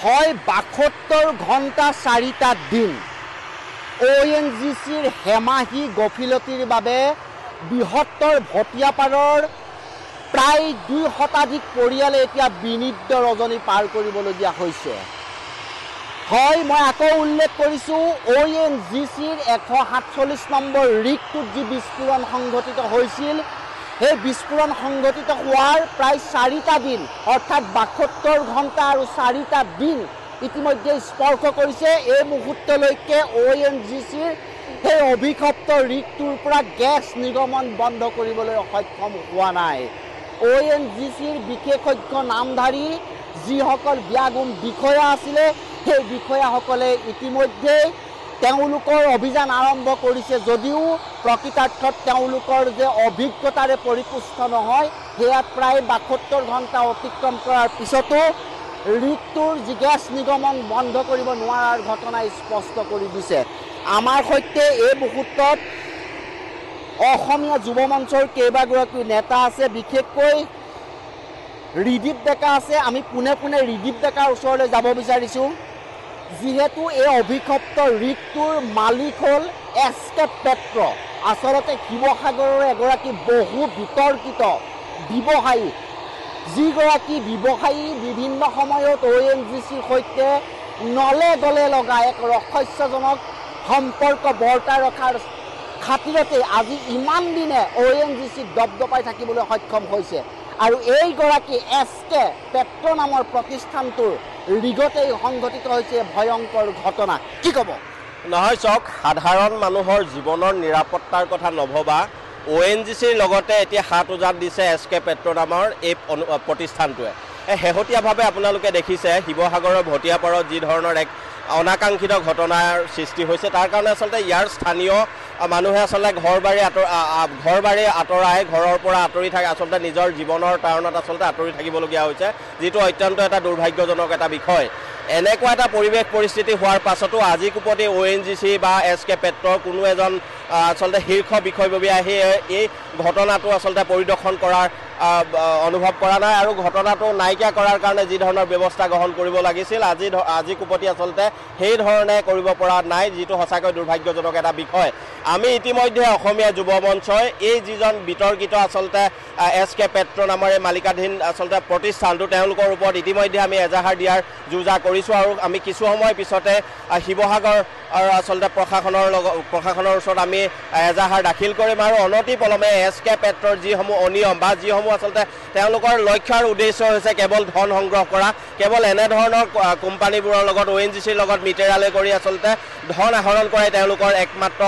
হয় ৭২ ঘণ্টা ৪টা দিন ONGCৰ হেমাহী গফিলতিৰ বাবে বৃহত্তৰ ভটিয়াপাৰৰ প্ৰায় ২ শতাধিক পৰিয়ালে এতিয়া বিনিদ্ৰ ৰজনী পাৰ কৰিবলগীয়া হৈছে। হয়, মই আকৌ উল্লেখ কৰিছোঁ ONGCৰ ১৪৭ নম্বৰ ৰিগটোত যি বিস্ফোৰণ সংঘটিত হৈছিল, সেই বিস্ফোৰণ সংঘটিত হোৱাৰ প্ৰায় ৪টা দিন অৰ্থাৎ ৭২ ঘণ্টা আৰু ৪টা দিন ইতিমধ্যে স্পৰ্শ কৰিছে। এই মুহূৰ্তলৈকে ONGCৰ সেই অভিশপ্ত ৰিগটোৰ পৰা গেছ নিৰ্গমন বন্ধ কৰিবলৈ সক্ষম হোৱা নাই। ONGCৰ বিশেষজ্ঞ নামধাৰী যিসকল ব্যাগুম বিষয়া আছিলে, সেই বিষয়াসকলে ইতিমধ্যে তেওঁলোকৰ অভিযান আৰম্ভ কৰিছে যদিও প্ৰকৃতাৰ্থত তেওঁলোকৰ যে অভিজ্ঞতাৰে পৰিপুষ্ট নহয়, সেয়া প্ৰায় ৭২ ঘণ্টা অতিক্ৰম কৰাৰ পিছতো ৰিগটোৰ যি গেছ নিৰ্গমন বন্ধ কৰিব নোৱাৰাৰ ঘটনাই স্পষ্ট কৰি দিছে। আমাৰ সৈতে এই মুহূৰ্তত অসমীয়া যুৱ মঞ্চৰ কেইবাগৰাকী নেতা আছে, বিশেষকৈ ৰিদীপ ডেকা আছে। আমি পোনে পোনে ৰিদীপ ডেকাৰ ওচৰলৈ যাব বিচাৰিছোঁ, যিহেতু এই অভিশপ্ত ৰিগটোৰ মালিক হ'ল SK পেট্ৰ। আচলতে শিৱসাগৰৰ এগৰাকী বহু বিতৰ্কিত ব্যৱসায়ী, যিগৰাকী ব্যৱসায়ী বিভিন্ন সময়ত ONGCৰ সৈতে নলে গলে লগা এক ৰহস্যজনক সম্পৰ্ক বৰ্তাই ৰখাৰ খাতিৰতে আজি ইমান দিনে ONGCক দপদপাই থাকিবলৈ সক্ষম হৈছে। আৰু এইগৰাকী SK পেট্ৰ নামৰ প্ৰতিষ্ঠানটোৰ ৰিগতেই সংঘটিত হৈছে ভয়ংকৰ ঘটনা। কি ক'ব? নহয়, চাওক, সাধাৰণ মানুহৰ জীৱনৰ নিৰাপত্তাৰ কথা নভবা ONGCৰ লগতে এতিয়া হাত উজান দিছে SK পেট্ৰ নামৰ এই প্ৰতিষ্ঠানটোৱে। শেহতীয়াভাৱে আপোনালোকে দেখিছে শিৱসাগৰৰ ভটিয়াপাৰত যি ধৰণৰ এক অনাকাংক্ষিত ঘটনাৰ সৃষ্টি হৈছে, তাৰ কাৰণে আচলতে ইয়াৰ স্থানীয় মানুহে আচলতে ঘৰ বাৰী আঁতৰাই ঘৰৰ পৰা আঁতৰি থাকে, আচলতে নিজৰ জীৱনৰ তাৰণত আচলতে আঁতৰি থাকিবলগীয়া হৈছে, যিটো অত্যন্ত এটা দুৰ্ভাগ্যজনক এটা বিষয়। এনেকুৱা এটা পৰিৱেশ পৰিস্থিতি হোৱাৰ পাছতো আজি কোপতি ONGC বা SK পেট্ৰৰ কোনো এজন আচলতে শীৰ্ষ বিষয়ববীয়া আহি এই ঘটনাটো আচলতে পৰিদৰ্শন কৰাৰ অনুভৱ কৰা নাই আৰু ঘটনাটো নাইকিয়া কৰাৰ কাৰণে যি ধৰণৰ ব্যৱস্থা গ্ৰহণ কৰিব লাগিছিল আজি কোপতি আচলতে সেই ধৰণে কৰিব পৰা নাই, যিটো সঁচাকৈ দুৰ্ভাগ্যজনক এটা বিষয়। আমি ইতিমধ্যে অসমীয়া যুৱ মঞ্চই এই যিজন বিতৰ্কিত আচলতে SK পেট্ৰ নামেৰে মালিকাধীন আচলতে প্ৰতিষ্ঠানটো, তেওঁলোকৰ ওপৰত ইতিমধ্যে আমি এজাহাৰ দিয়াৰ যোজা কৰিছোঁ আৰু আমি কিছু সময় পিছতে শিৱসাগৰ আচলতে প্ৰশাসনৰ ওচৰত আমি এজাহাৰ দাখিল কৰিম আৰু অনতি পলমে SK পেট্ৰৰ যিসমূহ অনিয়ম বা যিসমূহ আচলতে তেওঁলোকৰ লক্ষ্য আৰু উদ্দেশ্য হৈছে কেৱল ধন সংগ্ৰহ কৰা, কেৱল এনেধৰণৰ কোম্পানীবোৰৰ লগত ONGCৰ লগত মিতেৰালৈ কৰি আচলতে ধন আহৰণ কৰাই তেওঁলোকৰ একমাত্ৰ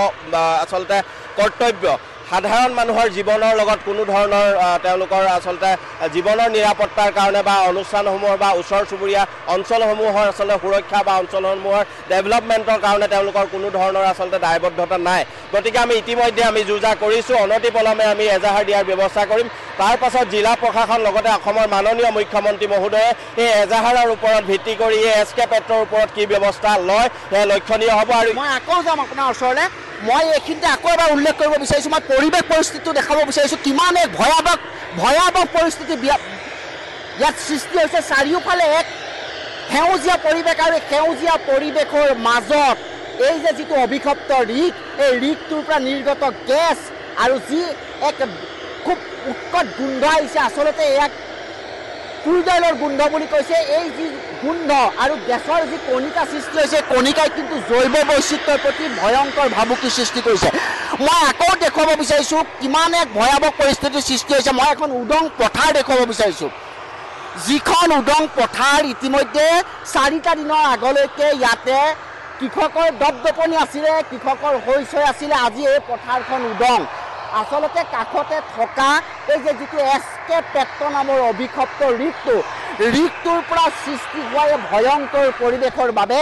আচলতে কৰ্তব্য। সাধাৰণ মানুহৰ জীৱনৰ লগত কোনো ধৰণৰ তেওঁলোকৰ আচলতে জীৱনৰ নিৰাপত্তাৰ কাৰণে বা অনুষ্ঠানসমূহৰ বা ওচৰ চুবুৰীয়া অঞ্চলসমূহৰ আচলতে সুৰক্ষা বা অঞ্চলসমূহৰ ডেভেলপমেণ্টৰ কাৰণে তেওঁলোকৰ কোনো ধৰণৰ আচলতে দায়বদ্ধতা নাই। গতিকে আমি ইতিমধ্যে আমি যোজা কৰিছোঁ, অনতি পলমে আমি এজাহাৰ দিয়াৰ ব্যৱস্থা কৰিম। তাৰ পাছত জিলা প্ৰশাসন লগতে অসমৰ মাননীয় মুখ্যমন্ত্ৰী মহোদয়ে এই এজাহাৰৰ ওপৰত ভিত্তি কৰি এই SK পেট্ৰৰ ওপৰত কি ব্যৱস্থা লয় সেয়া লক্ষণীয় হ'ব। আৰু মই আকৌ যাম আপোনাৰ ওচৰলৈ। মই এইখিনিতে আকৌ এবাৰ উল্লেখ কৰিব বিচাৰিছোঁ, মই পৰিৱেশ পৰিস্থিতিটো দেখাব বিচাৰিছোঁ, কিমান এক ভয়াৱহ পৰিস্থিতি ইয়াত সৃষ্টি হৈছে। চাৰিওফালে এক সেউজীয়া পৰিৱেশ আৰু সেউজীয়া পৰিৱেশৰ মাজত এই যে যিটো অভিশপ্ত ৰিগ, এই ৰিগটোৰ পৰা নিৰ্গত গেছ আৰু যি এক খুব উৎকট গোন্ধ আহিছে, আচলতে ইয়াক ক্ৰুড অইলৰ গোন্ধ বুলি কৈছে। এই যি গোন্ধ আৰু গেছৰ যি কণিকা সৃষ্টি হৈছে, কণিকাই কিন্তু জৈৱ বৈচিত্ৰ্যৰ প্ৰতি ভয়ংকৰ ভাবুকি সৃষ্টি কৰিছে। মই আকৌ দেখুৱাব বিচাৰিছোঁ কিমান এক ভয়াৱহ পৰিস্থিতিৰ সৃষ্টি হৈছে। মই এখন উদং পথাৰ দেখুৱাব বিচাৰিছোঁ, যিখন উদং পথাৰ ইতিমধ্যে 4টা দিনৰ আগলৈকে ইয়াতে কৃষকৰ দপদপনি আছিলে, কৃষকৰ হৈচৈ আছিলে। আজি এই পথাৰখন উদং। আচলতে কাষতে থকা এই যে যিটো SK পেট্ৰ নামৰ অভিশপ্ত ৰিগটোৰ পৰা সৃষ্টি হোৱা এই ভয়ংকৰ পৰিৱেশৰ বাবে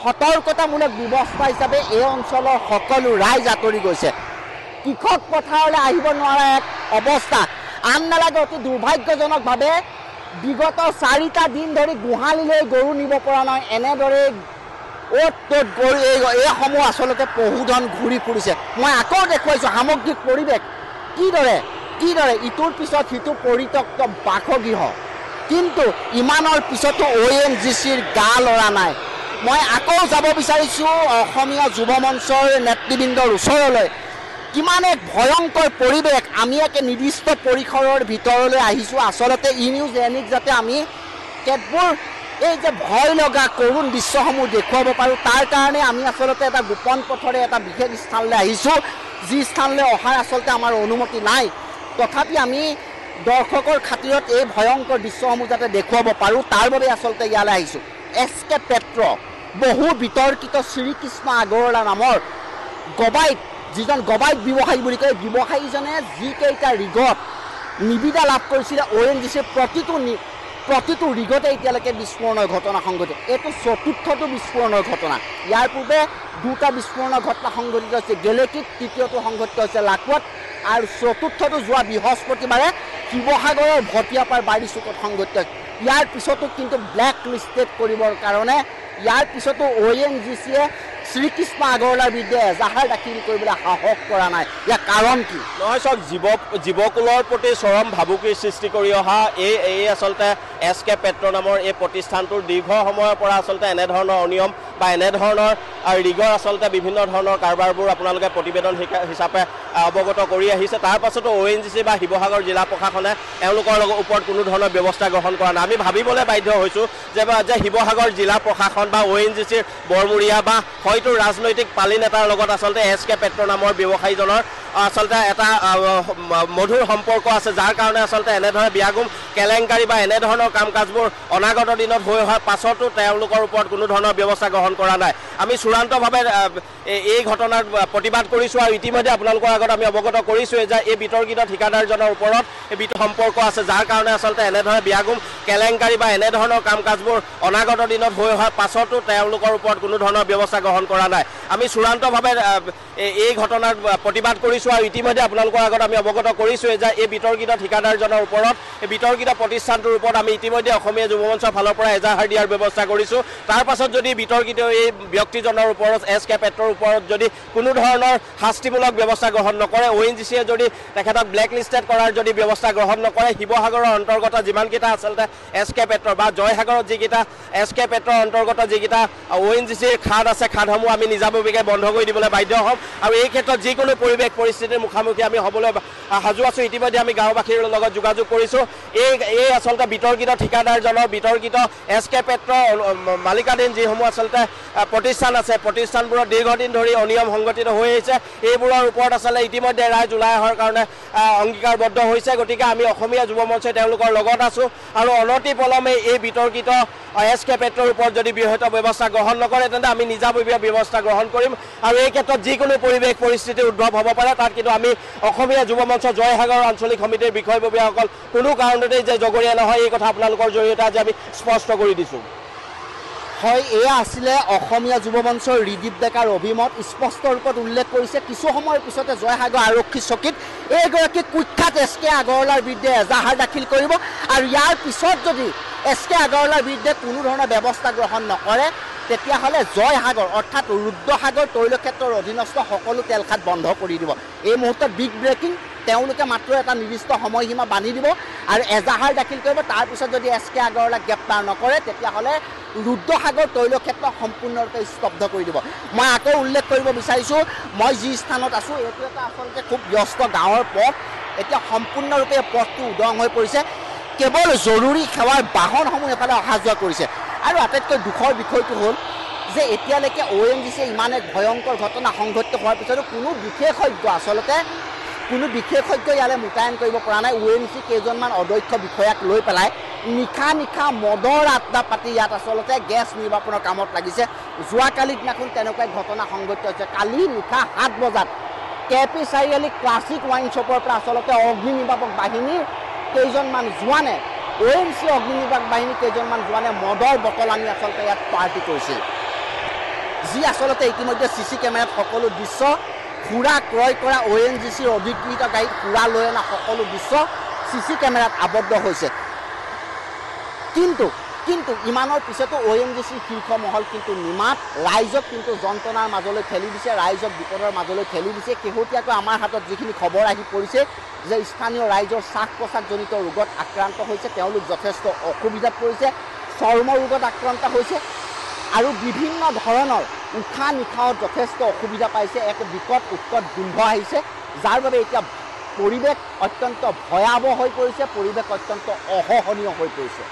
সতৰ্কতামূলক ব্যৱস্থা হিচাপে এই অঞ্চলৰ সকলো ৰাইজ আঁতৰি গৈছে। কৃষক পথাৰলৈ আহিব নোৱাৰা এক অৱস্থা। আন নালাগে অতি দুৰ্ভাগ্যজনকভাৱে বিগত 4টা দিন ধৰি গোহালিলৈ গৰু নিব পৰা নাই, এনেদৰে অ'ত ত'ত গৰু এইসমূহ আচলতে পশুধন ঘূৰি ফুৰিছে। মই আকৌ দেখুৱাইছোঁ সামগ্ৰিক পৰিৱেশ কিদৰে ইটোৰ পিছত সিটো পৰিত্যক্ত বাসগৃহ, কিন্তু ইমানৰ পিছতো ONGCৰ গা লৰা নাই। মই আকৌ যাব বিচাৰিছোঁ অসমীয়া যুৱ মঞ্চৰ নেতৃবৃন্দৰ ওচৰলৈ। কিমান এক ভয়ংকৰ পৰিৱেশ, আমি একে নিৰ্দিষ্ট পৰিসৰৰ ভিতৰলৈ আহিছোঁ। আচলতে নিউজ এনিক যাতে আমি কেতবোৰ এই যে ভয় লগা কৰুণ দৃশ্যসমূহ দেখুৱাব পাৰোঁ, তাৰ কাৰণে আমি আচলতে এটা গোপন পথৰে এটা বিশেষ স্থানলৈ আহিছোঁ, যি স্থানলৈ অহাৰ আচলতে আমাৰ অনুমতি নাই। তথাপি আমি দৰ্শকৰ খাতিৰত এই ভয়ংকৰ দৃশ্যসমূহ যাতে দেখুৱাব পাৰোঁ, তাৰ বাবে আচলতে ইয়ালৈ আহিছোঁ। SK পেট্ৰ বহু বিতৰ্কিত শ্ৰীকৃষ্ণ আগৰৱালা নামৰ গবাইত, যিজন গবাইত ব্যৱসায়ী বুলি কয়, ব্যৱসায়ীজনে যিকেইটা ৰিগত নিবিদা লাভ কৰিছিলে ONGCৰ প্ৰতিটো ৰিগতে এতিয়ালৈকে বিস্ফোৰণৰ ঘটনা সংঘটিত। এইটো চতুৰ্থটো বিস্ফোৰণৰ ঘটনা। ইয়াৰ পূৰ্বে দুটা বিস্ফোৰণৰ ঘটনা সংঘটিত হৈছে গেলেকীত, তৃতীয়টো সংঘটিত হৈছে লাকুৱাত, আৰু চতুৰ্থটো যোৱা বৃহস্পতিবাৰে শিৱসাগৰৰ ভটিয়াপাৰ বাৰিচুকত সংঘটিত হৈছে। ইয়াৰ পিছতো কিন্তু ব্লেক লিষ্টেড কৰিবৰ কাৰণে ইয়াৰ পিছতো ONGCয়ে শ্ৰীকৃষ্ণ আগৰৱালাৰ বিৰুদ্ধে এজাহাৰ দাখিল কৰিবলৈ সাহস কৰা নাই। ইয়াৰ কাৰণ কি? নহয় চাওক, জীৱকুলৰ প্ৰতি চৰম ভাবুকিৰ সৃষ্টি কৰি অহা এই আচলতে SK পেট্ৰ নামৰ এই প্ৰতিষ্ঠানটোৰ দীৰ্ঘ সময়ৰ পৰা আচলতে এনেধৰণৰ অনিয়ম বা এনেধৰণৰ ৰিগৰ আচলতে বিভিন্ন ধৰণৰ কাৰবাৰবোৰ আপোনালোকে প্ৰতিবেদন হিচাপে অৱগত কৰি আহিছে। তাৰ পাছতো ONGC বা শিৱসাগৰ জিলা প্ৰশাসনে এওঁলোকৰ ওপৰত কোনো ধৰণৰ ব্যৱস্থা গ্ৰহণ কৰা নাই। আমি ভাবিবলৈ বাধ্য হৈছোঁ যে শিৱসাগৰ জিলা প্ৰশাসন বা ONGCৰ বৰমূৰীয়া বা হয়তো ৰাজনৈতিক পালি নেতাৰ লগত আচলতে SK পেট্ৰ নামৰ ব্যৱসায়ীজনৰ আচলতে এটা মধুৰ সম্পৰ্ক আছে, যাৰ কাৰণে আচলতে এনেধৰণে বিয়াগুম কেলেংকাৰী বা এনেধৰণৰ কাম কাজবোৰ অনাগত দিনত হৈ অহাৰ পাছতো তেওঁলোকৰ ওপৰত কোনো ধৰণৰ ব্যৱস্থা গ্ৰহণ কৰা নাই। আমি চূড়ান্তভাৱে এই ঘটনাৰ প্ৰতিবাদ কৰিছোঁ আৰু ইতিমধ্যে আপোনালোকৰ আগত আমি অৱগত কৰিছোঁৱে যে এই বিতৰ্কিত ঠিকাদাৰজনৰ ওপৰত সম্পৰ্ক আছে, যাৰ কাৰণে আচলতে এনেধৰণে বিয়াগুম কেলেংকাৰী বা এনেধৰণৰ কাম কাজবোৰ অনাগত দিনত হৈ অহাৰ পাছতো তেওঁলোকৰ ওপৰত কোনো ধৰণৰ ব্যৱস্থা গ্ৰহণ কৰা নাই। আমি চূড়ান্তভাৱে এই ঘটনাৰ প্ৰতিবাদ কৰিছোঁ আৰু ইতিমধ্যে আপোনালোকৰ আগত আমি অৱগত কৰিছোঁৱে যে এই বিতৰ্কিত ঠিকাদাৰজনৰ ওপৰত, এই বিতৰ্কিত প্ৰতিষ্ঠানটোৰ ওপৰত আমি ইতিমধ্যে অসমীয়া যুৱ মঞ্চৰ ফালৰ পৰা এজাহাৰ দিয়াৰ ব্যৱস্থা কৰিছোঁ। তাৰ পাছত যদি বিতৰ্কিত এই ব্যক্তিজনৰ ওপৰত SK পেট্ৰৰ ওপৰত যদি কোনো ধৰণৰ শাস্তিমূলক ব্যৱস্থা গ্ৰহণ নকৰে, ONGCয়ে যদি তেখেতক ব্লেক লিষ্টেড কৰাৰ যদি ব্যৱস্থা গ্ৰহণ নকৰে, শিৱসাগৰৰ অন্তৰ্গত যিমানকেইটা আচলতে SK পেট্ৰ বা জয়সাগৰত যিকেইটা SK পেট্ৰৰ অন্তৰ্গত যিকেইটা ONGCৰ খাদ আছে, খাদসমূহ আমি নিজাববীয়াকৈ বন্ধ কৰি দিবলৈ বাধ্য হ'ম। আৰু এই ক্ষেত্ৰত যিকোনো পৰিৱেশ পৰিস্থিতিৰ মুখামুখি আমি হ'বলৈ সাজু আছোঁ। ইতিমধ্যে আমি গাঁওবাসীৰ লগত যোগাযোগ কৰিছোঁ। এই আচলতে বিতৰ্কিত ঠিকাদাৰজনৰ, বিতৰ্কিত SK পেট্ৰ মালিকাধীন যিসমূহ আচলতে প্ৰতিষ্ঠান আছে, প্ৰতিষ্ঠানবোৰত দীৰ্ঘদিন ধৰি অনিয়ম সংঘটিত হৈ আহিছে। এইবোৰৰ ওপৰত আচলতে ইতিমধ্যে ৰাইজ ওলাই অহাৰ কাৰণে অংগীকাৰবদ্ধ হৈছে। গতিকে আমি অসমীয়া যুৱ মঞ্চই তেওঁলোকৰ লগত আছোঁ আৰু অনতি পলমে এই বিতৰ্কিত SK পেট্ৰৰ ওপৰত যদি বৃহৎ ব্যৱস্থা গ্ৰহণ নকৰে, তেন্তে আমি নিজাববীয়া ব্যৱস্থা গ্ৰহণ কৰিম। আৰু এই ক্ষেত্ৰত যিকোনো পৰিৱেশ পৰিস্থিতি উদ্ভৱ হ'ব পাৰে, তাত কিন্তু আমি অসমীয়া যুৱ মঞ্চ জয়সাগৰ আঞ্চলিক সমিতিৰ বিষয়ববীয়াসকল কোনো কাৰণতেই যে জগৰীয়া নহয়, এই কথা আপোনালোকৰ জৰিয়তে আজি আমি স্পষ্ট কৰি দিছোঁ। হয়, এয়া আছিলে অসমীয়া যুৱ মঞ্চৰ ৰিদীপ ডেকাৰ অভিমত। স্পষ্ট ৰূপত উল্লেখ কৰিছে কিছু সময়ৰ পিছতে জয়সাগৰ আৰক্ষী চকীত এইগৰাকী কুখ্যাত SK আগৰৱালাৰ বিৰুদ্ধে এজাহাৰ দাখিল কৰিব, আৰু ইয়াৰ পিছত যদি SK আগৰৱালাৰ বিৰুদ্ধে কোনো ধৰণৰ ব্যৱস্থা গ্ৰহণ নকৰে, তেতিয়াহ'লে জয়সাগৰ অৰ্থাৎ ৰুদ্ৰসাগৰ তৈলক্ষেত্ৰৰ অধীনস্থ সকলো তেলখাট বন্ধ কৰি দিব। এই মুহূৰ্তত বিগ ব্ৰেকিং, তেওঁলোকে মাত্ৰ এটা নিৰ্দিষ্ট সময়সীমা বান্ধি দিব আৰু এজাহাৰ দাখিল কৰিব। তাৰপিছত যদি SK আগৰৱালাক গ্ৰেপ্তাৰ নকৰে, তেতিয়াহ'লে ৰুদ্ৰসাগৰ তৈলক্ষেত্ৰ সম্পূৰ্ণৰূপে স্তব্ধ কৰি দিব। মই আকৌ উল্লেখ কৰিব বিচাৰিছোঁ, মই যি স্থানত আছোঁ এইটো এটা আচলতে খুব ব্যস্ত গাঁৱৰ পথ। এতিয়া সম্পূৰ্ণৰূপে পথটো উদং হৈ পৰিছে, কেৱল জৰুৰী সেৱাৰ বাহনসমূহ এফালে অহা যোৱা কৰিছে। আৰু আটাইতকৈ দুখৰ বিষয়টো হ'ল যে এতিয়ালৈকে ONGCয়ে ইমান এক ভয়ংকৰ ঘটনা সংঘটিত হোৱাৰ পিছতো কোনো বিশেষজ্ঞ ইয়ালৈ মোতায়েন কৰিব পৰা নাই। ONGC কেইজনমান অদক্ষ বিষয়াক লৈ পেলাই নিশা মদৰ আড্ডা পাতি ইয়াত আচলতে গেছ নিৰ্বাপনৰ কামত লাগিছে। যোৱাকালিৰ দিনাখন তেনেকুৱা ঘটনা সংঘটিত হৈছে। কালি নিশা 7 বজাত KP চাৰিআলি ক্লাছিক ৱাইন শ্বপৰ পৰা আচলতে অগ্নি নিৰ্বাপক বাহিনীৰ কেইজনমান জোৱানে, ONGC অগ্নি নিৰ্বাপক বাহিনীৰ কেইজনমান জোৱানে মদৰ বটল আনি আচলতে ইয়াত পাৰ্টি কৰিছিল, যি আচলতে ইতিমধ্যে CC কেমেৰাত সকলো দৃশ্য, সুৰা ক্ৰয় কৰা ONGCৰ অধিকৃত গাড়ীত সুৰা লৈ অনা সকলো দৃশ্য CC কেমেৰাত আবদ্ধ হৈছে। কিন্তু কিন্তু ইমানৰ পিছতো ONGCৰ শীৰ্ষ মহল কিন্তু নিমাত ৰাইজক কিন্তু যন্ত্ৰণাৰ মাজলৈ ঠেলি দিছে, ৰাইজক বিপদৰ মাজলৈ ঠেলি দিছে। শেহতীয়াকৈ আমাৰ হাতত যিখিনি খবৰ আহি পৰিছে যে স্থানীয় ৰাইজৰ শ্বাস প্ৰশ্বাসজনিত ৰোগত আক্ৰান্ত হৈছে, তেওঁলোক যথেষ্ট অসুবিধাত পৰিছে, চৰ্ম ৰোগত আক্ৰান্ত হৈছে আৰু বিভিন্ন ধৰণৰ উশাহ নিশাহত যথেষ্ট অসুবিধা পাইছে। এক বিকট উৎকট গোন্ধ আহিছে, যাৰ বাবে এতিয়া পৰিৱেশ অত্যন্ত ভয়াৱহ হৈ পৰিছে, পৰিৱেশ অত্যন্ত অসহনীয় হৈ পৰিছে।